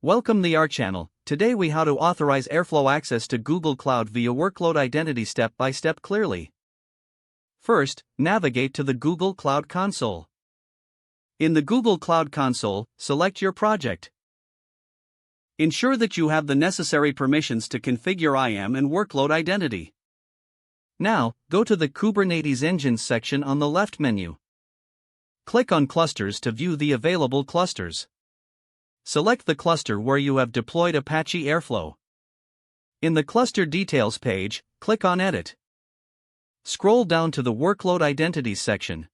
Welcome to our channel. Today we how to authorize Airflow access to Google Cloud via Workload Identity step by step clearly. First, navigate to the Google Cloud Console. In the Google Cloud Console, select your project. Ensure that you have the necessary permissions to configure IAM and Workload Identity. Now, go to the Kubernetes Engines section on the left menu. Click on Clusters to view the available clusters. Select the cluster where you have deployed Apache Airflow. In the Cluster Details page, click on Edit. Scroll down to the Workload Identity section.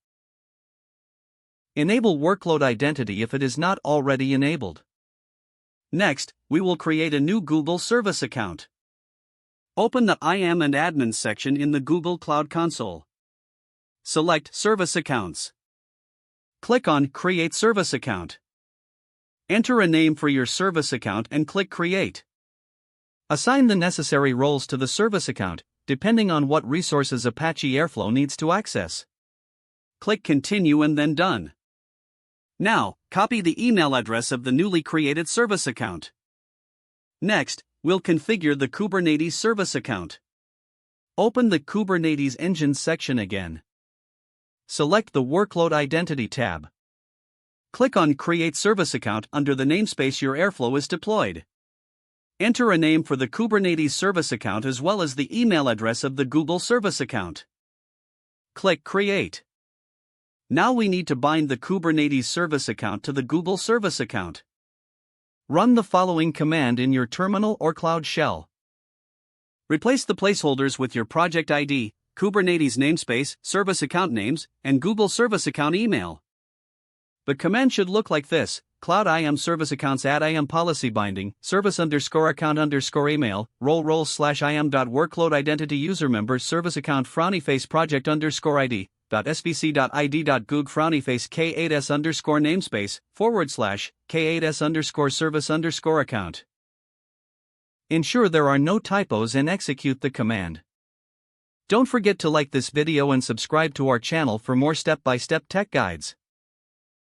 Enable Workload Identity if it is not already enabled. Next, we will create a new Google Service account. Open the IAM and Admin section in the Google Cloud Console. Select Service Accounts. Click on Create Service Account. Enter a name for your service account and click Create. Assign the necessary roles to the service account, depending on what resources Apache Airflow needs to access. Click Continue and then Done. Now, copy the email address of the newly created service account. Next, we'll configure the Kubernetes service account. Open the Kubernetes Engines section again. Select the Workload Identity tab. Click on Create Service Account under the namespace your Airflow is deployed. Enter a name for the Kubernetes service account as well as the email address of the Google service account. Click Create. Now we need to bind the Kubernetes service account to the Google service account. Run the following command in your terminal or Cloud Shell. Replace the placeholders with your project ID, Kubernetes namespace, service account names, and Google service account email. The command should look like this: Cloud IAM service accounts add IAM policy binding, service _account email, role/IAM.workload identity user member service account frownyface project _ID, .svc.id.goog frownyface k8s namespace, /k8s service account. Ensure there are no typos and execute the command. Don't forget to like this video and subscribe to our channel for more step-by-step tech guides.